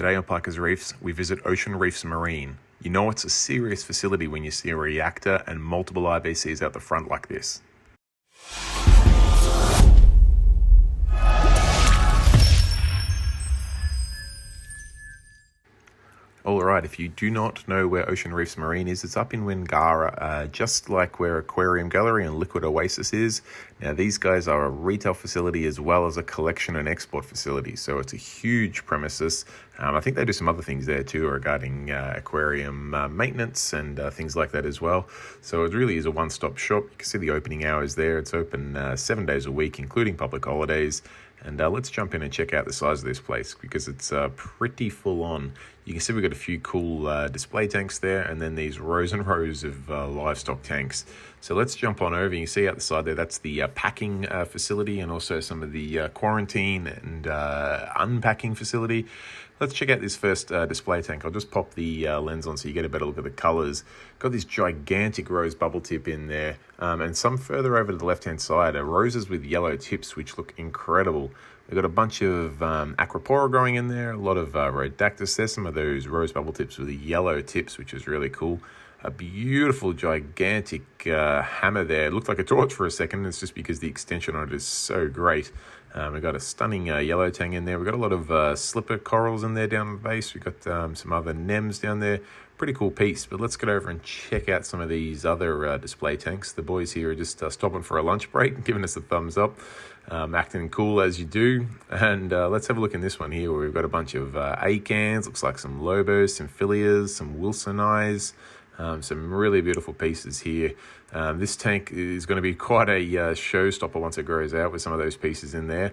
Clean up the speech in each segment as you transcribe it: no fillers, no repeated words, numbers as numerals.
Today on Parker's Reefs, we visit Oceanreefs Marine. You know it's a serious facility when you see a reactor and multiple IBCs out the front like this. Alright, if you do not know where Oceanreefs Marine is, it's up in Wingara, just like where Aquarium Gallery and Liquid Oasis is. Now these guys are a retail facility as well as a collection and export facility, so it's a huge premises. I think they do some other things there too regarding aquarium maintenance and things like that as well. So it really is a one-stop shop. You can see the opening hours there. It's open 7 days a week, including public holidays. And let's jump in and check out the size of this place because it's pretty full on. You can see we've got a few cool display tanks there and then these rows and rows of livestock tanks. So let's jump on over. You can see out the side there, that's the packing facility and also some of the quarantine and unpacking facility. Let's check out this first display tank. I'll just pop the lens on so you get a better look at the colors. Got this gigantic rose bubble tip in there, and some further over to the left-hand side are roses with yellow tips, which look incredible. We've got a bunch of Acropora growing in there, a lot of Rhodactis. There's some of those rose bubble tips with the yellow tips, which is really cool. A beautiful, gigantic hammer there. It looked like a torch for a second. It's just because the extension on it is so great. We've got a stunning yellow tang in there. We've got a lot of slipper corals in there down the base. We've got some other nems down there. Pretty cool piece. But let's get over and check out some of these other display tanks. The boys here are just stopping for a lunch break, giving us a thumbs up, acting cool as you do. And let's have a look in this one here where we've got a bunch of acans. Looks like some lobos, some philias, some wilsonii. Some really beautiful pieces here. This tank is going to be quite a showstopper once it grows out with some of those pieces in there.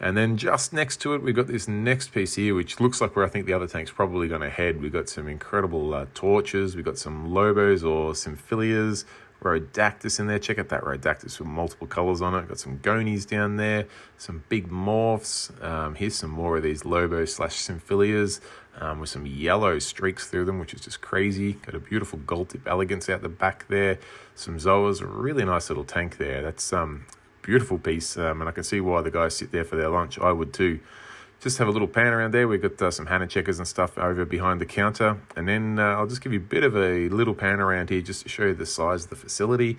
And then just next to it, we've got this next piece here, which looks like where I think the other tank's probably going to head. We've got some incredible torches. We've got some lobos or symphilias, Rhodactis in there. Check out that Rhodactis with multiple colors on it. Got some gonies down there, some big morphs. Here's some more of these lobos slash symphilias with some yellow streaks through them, which is just crazy. Got a beautiful gold tip elegance out the back there. Some zoas, a really nice little tank there. That's beautiful piece, and I can see why the guys sit there for their lunch. I would too. Just have a little pan around there. We've got some Hannah checkers and stuff over behind the counter. And then I'll just give you a bit of a little pan around here just to show you the size of the facility.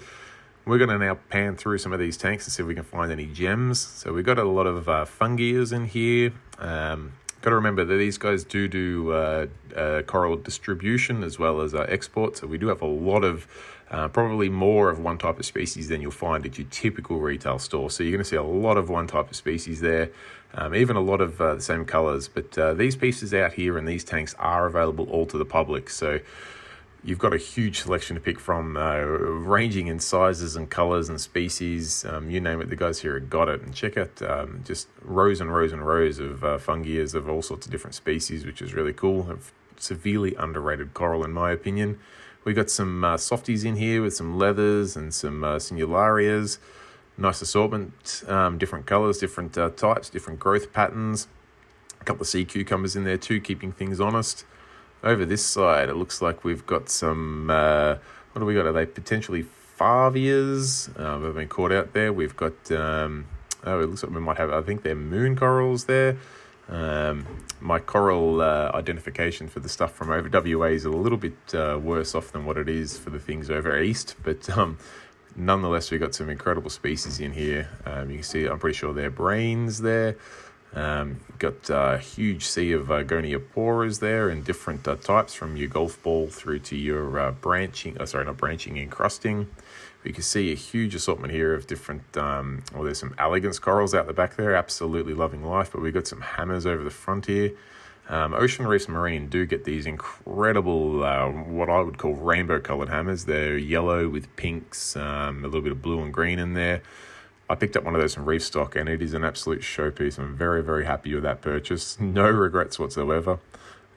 We're going to now pan through some of these tanks and see if we can find any gems. So we've got a lot of fungias in here. Got to remember that these guys do coral distribution as well as export. So we do have a lot of, probably more of one type of species than you'll find at your typical retail store. So you're going to see a lot of one type of species there, even a lot of the same colors. But these pieces out here in these tanks are available all to the public. So you've got a huge selection to pick from, ranging in sizes and colors and species. You name it, the guys here have got it. And check out just rows and rows and rows of fungias of all sorts of different species, which is really cool. A severely underrated coral, in my opinion. We've got some softies in here with some leathers and some singularias. Nice assortment, different colors, different types, different growth patterns. A couple of sea cucumbers in there too, keeping things honest. Over this side, it looks like we've got some, what do we got? Are they potentially favias? They've been caught out there. We've got, it looks like we might have, I think they're moon corals there. My coral identification for the stuff from over WA is a little bit worse off than what it is for the things over east, but nonetheless, we've got some incredible species in here. You can see, I'm pretty sure they're brains there. Got a huge sea of Gonioporas there in different types, from your golf ball through to your branching, not branching, encrusting. You can see a huge assortment here of different, there's some elegance corals out the back there, absolutely loving life, but we've got some hammers over the front here. Oceanreefs Marine do get these incredible, what I would call rainbow colored hammers. They're yellow with pinks, a little bit of blue and green in there. I picked up one of those from Reefstock and it is an absolute showpiece. I'm very, very happy with that purchase. No regrets whatsoever.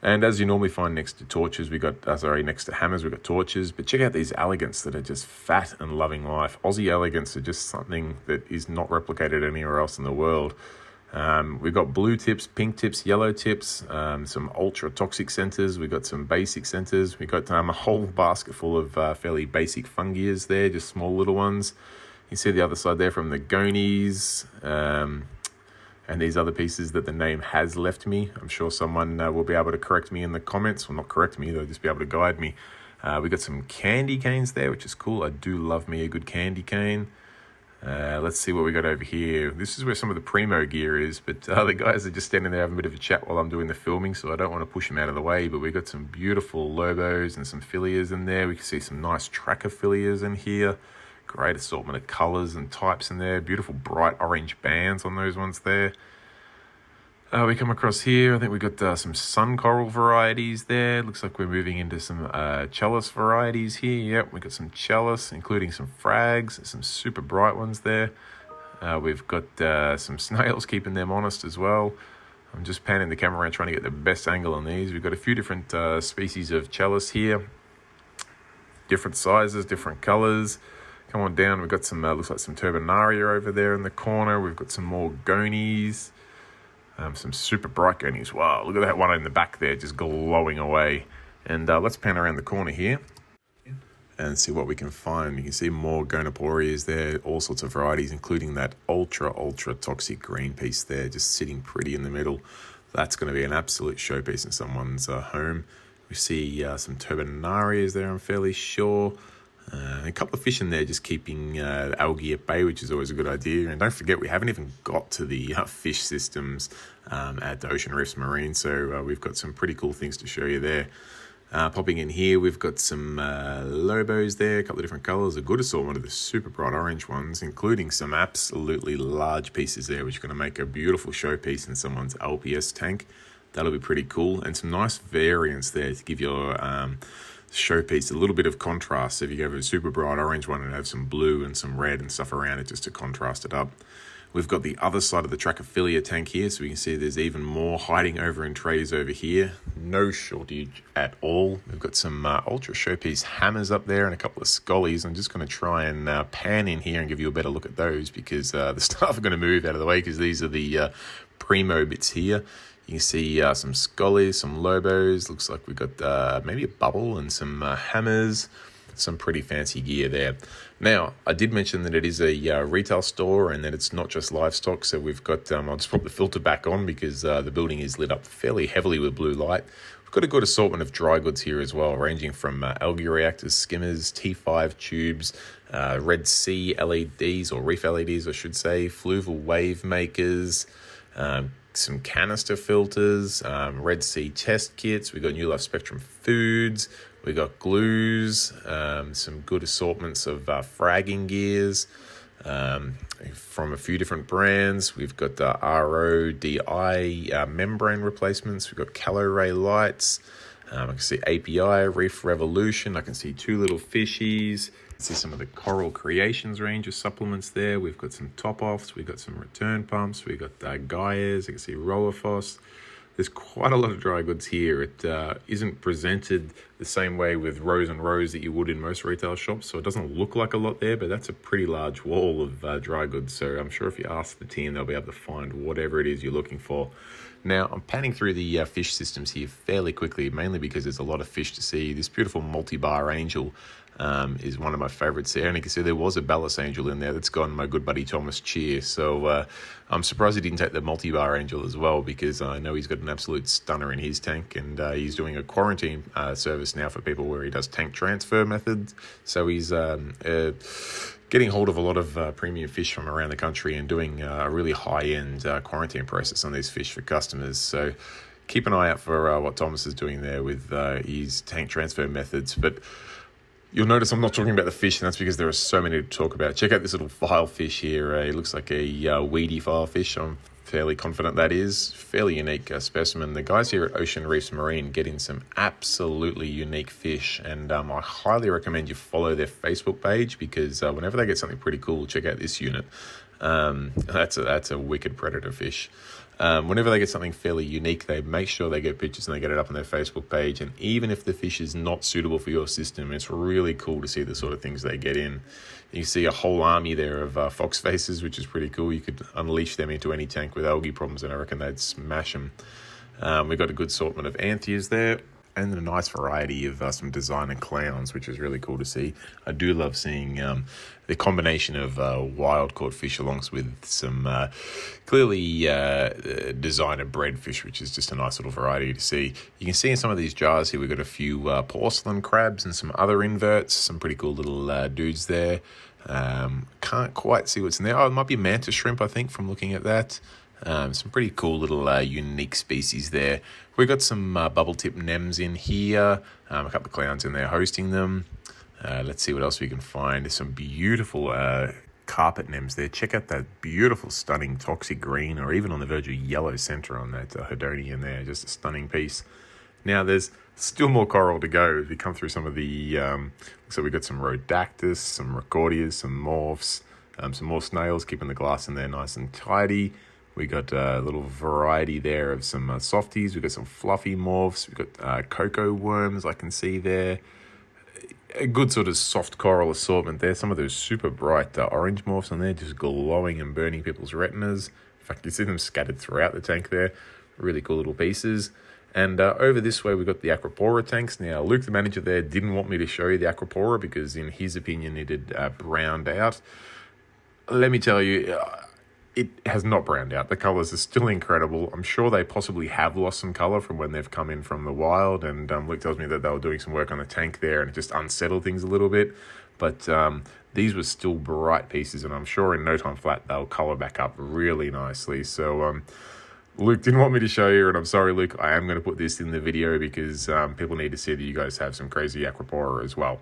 And as you normally find next to torches, next to hammers, we've got torches. But check out these elegants that are just fat and loving life. Aussie elegants are just something that is not replicated anywhere else in the world. We've got blue tips, pink tips, yellow tips, some ultra toxic centers. We've got some basic centers. We've got a whole basket full of fairly basic fungias there, just small little ones. You see the other side there from the gonies. and these other pieces that the name has left me. I'm sure someone will be able to correct me in the comments. Well, not correct me, they'll just be able to guide me. We got some candy canes there, which is cool. I do love me a good candy cane. Let's see what we got over here. This is where some of the primo gear is, but the guys are just standing there having a bit of a chat while I'm doing the filming, so I don't want to push them out of the way. But we got some beautiful lobos and some filias in there. We can see some nice tracker filias in here. Great assortment of colors and types in there. Beautiful bright orange bands on those ones there. We come across here, I think we got some sun coral varieties there. Looks like we're moving into some chalice varieties here. Yep, we got some chalice, including some frags, some super bright ones there. We've got some snails, keeping them honest as well. I'm just panning the camera around trying to get the best angle on these. We've got a few different species of chalice here. Different sizes, different colors. Come on down, we've got some, looks like some turbinaria over there in the corner. We've got some more gonies. Some super bright gonies. Wow, look at that one in the back there, just glowing away. And let's pan around the corner here and see what we can find. You can see more gonoporias there, all sorts of varieties, including that ultra toxic green piece there, just sitting pretty in the middle. That's going to be an absolute showpiece in someone's home. We see some turbinarias there, I'm fairly sure. A couple of fish in there just keeping algae at bay, which is always a good idea. And don't forget, we haven't even got to the fish systems at the Oceanreefs Marine, so we've got some pretty cool things to show you there. Popping in here, we've got some lobos there, a couple of different colours, a good assortment of the super bright orange ones, including some absolutely large pieces there, which are going to make a beautiful showpiece in someone's LPS tank. That'll be pretty cool, and some nice variants there to give your showpiece a little bit of contrast. So if you go for a super bright orange one and have some blue and some red and stuff around it just to contrast it up. We've got the other side of the Trachophilia tank here, so we can see there's even more hiding over in trays over here. No shortage at all. We've got some ultra showpiece hammers up there and a couple of scollies. I'm just going to try and pan in here and give you a better look at those, because the stuff are going to move out of the way, because these are the primo bits here. You can see some scollies, some lobos. Looks like we've got maybe a bubble and some hammers. Some pretty fancy gear there. Now, I did mention that it is a retail store and that it's not just livestock. So we've got, I'll just put the filter back on because the building is lit up fairly heavily with blue light. We've got a good assortment of dry goods here as well, ranging from algae reactors, skimmers, T5 tubes, Red Sea LEDs, or Reef LEDs, I should say, fluval wave makers, some canister filters, Red Sea test kits. We've got New Life Spectrum foods. We got glues, some good assortments of fragging gears from a few different brands. We've got the RODI membrane replacements. We've got Caloray lights. I can see API, Reef Revolution. I can see two little fishies. I can see some of the Coral Creations range of supplements there. We've got some top-offs. We've got some return pumps. We've got Gaias. I can see Roaphos. There's quite a lot of dry goods here. It isn't presented the same way with rows and rows that you would in most retail shops, so it doesn't look like a lot there, but that's a pretty large wall of dry goods. So I'm sure if you ask the team, they'll be able to find whatever it is you're looking for. Now, I'm panning through the fish systems here fairly quickly, mainly because there's a lot of fish to see. This beautiful multi-bar angel is one of my favorites there. And you can see there was a Ballast angel in there that's gone my good buddy Thomas Cheer. So I'm surprised he didn't take the multi-bar angel as well, because I know he's got an absolute stunner in his tank, and he's doing a quarantine service now for people where he does tank transfer methods. So he's getting hold of a lot of premium fish from around the country and doing a really high-end quarantine process on these fish for customers. So keep an eye out for what Thomas is doing there with his tank transfer methods. But you'll notice I'm not talking about the fish, and that's because there are so many to talk about. Check out this little filefish here. It looks like a weedy filefish. I'm fairly confident that is. Fairly unique specimen. The guys here at Oceanreefs Marine get in some absolutely unique fish, and I highly recommend you follow their Facebook page, because whenever they get something pretty cool, check out this unit. That's a wicked predator fish. Whenever they get something fairly unique, they make sure they get pictures and they get it up on their Facebook page. And even if the fish is not suitable for your system, it's really cool to see the sort of things they get in. You see a whole army there of fox faces, which is pretty cool. You could unleash them into any tank with algae problems, and I reckon they'd smash them. We've got a good assortment of anthias there. and a nice variety of some designer clowns, which is really cool to see. I do love seeing the combination of wild caught fish along with some clearly designer bred fish, which is just a nice little variety to see. You can see in some of these jars here we've got a few porcelain crabs and some other inverts, some pretty cool little dudes there. Can't quite see what's in there. Oh, it might be mantis shrimp, I think, from looking at that. Some pretty cool little unique species there. We've got some bubble tip nems in here, a couple of clowns in there hosting them. Let's see what else we can find. There's some beautiful carpet nems there. Check out that beautiful, stunning toxic green, or even on the verge of yellow center on that Hedonian there. Just a stunning piece. Now, there's still more coral to go as we come through some of the... so we've got some Rhodactus, some Recordias, some morphs, some more snails, keeping the glass in there nice and tidy. We got a little variety there of some softies. We've got some fluffy morphs. We've got cocoa worms I can see there. A good sort of soft coral assortment there. Some of those super bright orange morphs on there, just glowing and burning people's retinas. In fact, you see them scattered throughout the tank there. Really cool little pieces. And over this way, we've got the Acropora tanks. Now, Luke, the manager there, didn't want me to show you the Acropora because, in his opinion, it had browned out. Let me tell you... it has not browned out. The colours are still incredible. I'm sure they possibly have lost some colour from when they've come in from the wild, and Luke tells me that they were doing some work on the tank there and it just unsettled things a little bit. But these were still bright pieces, and I'm sure in no time flat they'll colour back up really nicely. So Luke didn't want me to show you, and I'm sorry, Luke. I am going to put this in the video because people need to see that you guys have some crazy Acropora as well.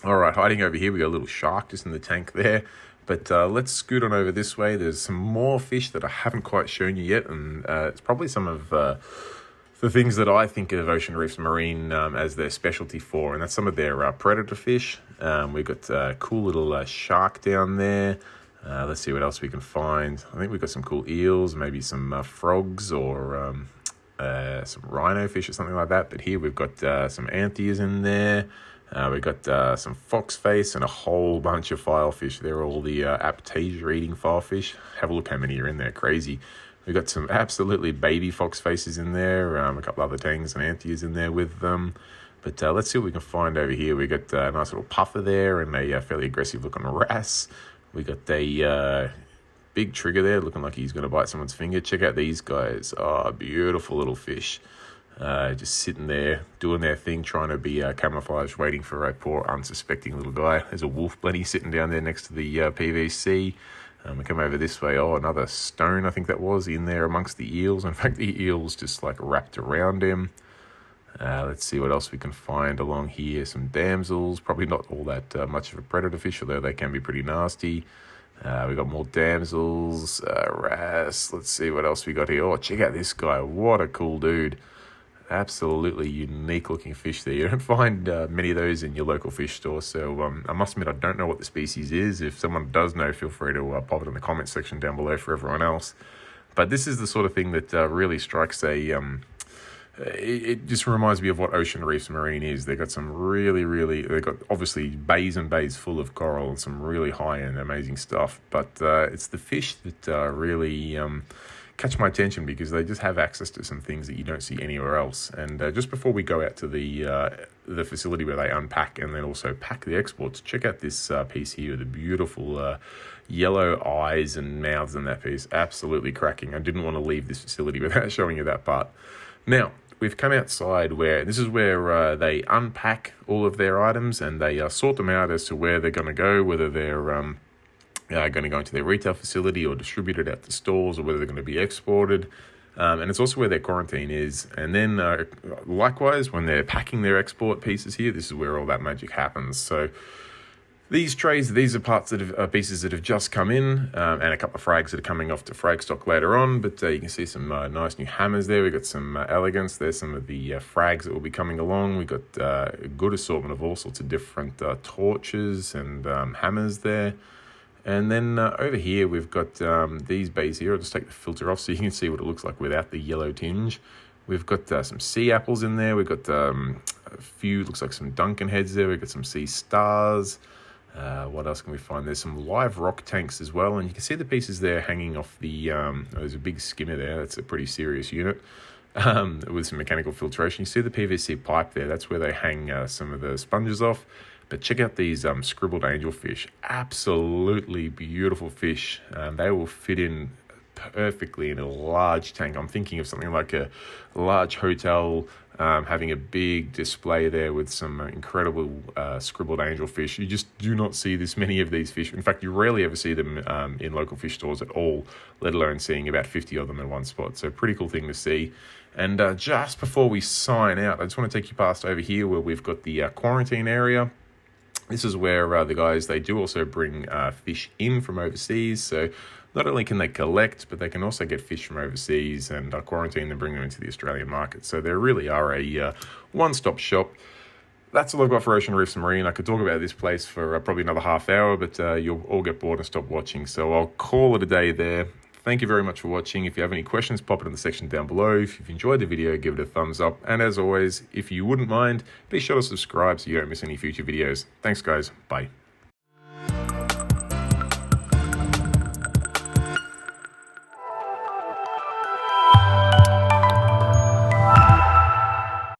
All right, hiding over here, we got a little shark just in the tank there. But let's scoot on over this way. There's some more fish that I haven't quite shown you yet, and it's probably some of the things that I think of Oceanreefs Marine as their specialty for, and that's some of their predator fish. We've got a cool little shark down there. Let's see what else we can find. I think we've got some cool eels, maybe some frogs, or some rhino fish or something like that. But here we've got some antheas in there. We've got some foxface and a whole bunch of filefish. They're all the Aptasia eating filefish. Have a look how many are in there. Crazy. We've got some absolutely baby foxfaces in there. A couple other tangs and antheas in there with them. But let's see what we can find over here. We've got a nice little puffer there and a fairly aggressive looking wrasse. We got a big trigger there looking like he's going to bite someone's finger. Check out these guys. Oh, beautiful little fish. Just sitting there, doing their thing, trying to be camouflaged, waiting for a poor, unsuspecting little guy. There's a wolf blenny sitting down there next to the PVC. We come over this way. Oh, another stone, I think that was, in there amongst the eels. In fact, the eels just like wrapped around him. Let's see what else we can find along here. Some damsels, probably not all that much of a predator fish, although they can be pretty nasty. We got more damsels, wrasse. Let's see what else we got here. Oh, check out this guy. What a cool dude. Absolutely unique looking fish there. You don't find many of those in your local fish store. So I must admit, I don't know what the species is. If someone does know, feel free to pop it in the comment section down below for everyone else. But this is the sort of thing that really strikes a... it just reminds me of what Oceanreefs Marine is. They've got some they've got obviously bays and bays full of coral and some really high-end amazing stuff. But it's the fish that really... catch my attention because they just have access to some things that you don't see anywhere else. And just before we go out to the facility where they unpack and then also pack the exports, check out this piece here, the beautiful yellow eyes and mouths in that piece. Absolutely cracking. I didn't want to leave this facility without showing you that part. Now, we've come outside where this is where they unpack all of their items and they sort them out as to where they're going to go, whether they're going to go into their retail facility or distributed out to stores, or whether they're going to be exported. And it's also where their quarantine is. And then likewise, when they're packing their export pieces here, this is where all that magic happens. So these trays, these are pieces that have just come in, and a couple of frags that are coming off to frag stock later on. But you can see some nice new hammers there. We've got some elegance. There's some of the frags that will be coming along. We've got a good assortment of all sorts of different torches and hammers there. And then over here, we've got these bays here. I'll just take the filter off so you can see what it looks like without the yellow tinge. We've got some sea apples in there. We've got a few, looks like some Duncan heads there. We've got some sea stars. What else can we find? There's some live rock tanks as well. And you can see the pieces there hanging off the, there's a big skimmer there. That's a pretty serious unit. with some mechanical filtration. You see the PVC pipe there, that's where they hang some of the sponges off. But check out these scribbled angelfish, absolutely beautiful fish. They will fit in perfectly in a large tank. I'm thinking of something like a large hotel, having a big display there with some incredible scribbled angelfish. You just do not see this many of these fish. In fact, you rarely ever see them in local fish stores at all, let alone seeing about 50 of them in one spot. So pretty cool thing to see. And just before we sign out, I just want to take you past over here where we've got the quarantine area. This is where the guys, they do also bring fish in from overseas. So not only can they collect, but they can also get fish from overseas and quarantine and bring them into the Australian market. So they really are a one-stop shop. That's all I've got for Oceanreefs Marine. I could talk about this place for probably another half hour, but you'll all get bored and stop watching. So I'll call it a day there. Thank you very much for watching. If you have any questions, pop it in the section down below. If you've enjoyed the video, give it a thumbs up. And as always, if you wouldn't mind, be sure to subscribe so you don't miss any future videos. Thanks, guys. Bye.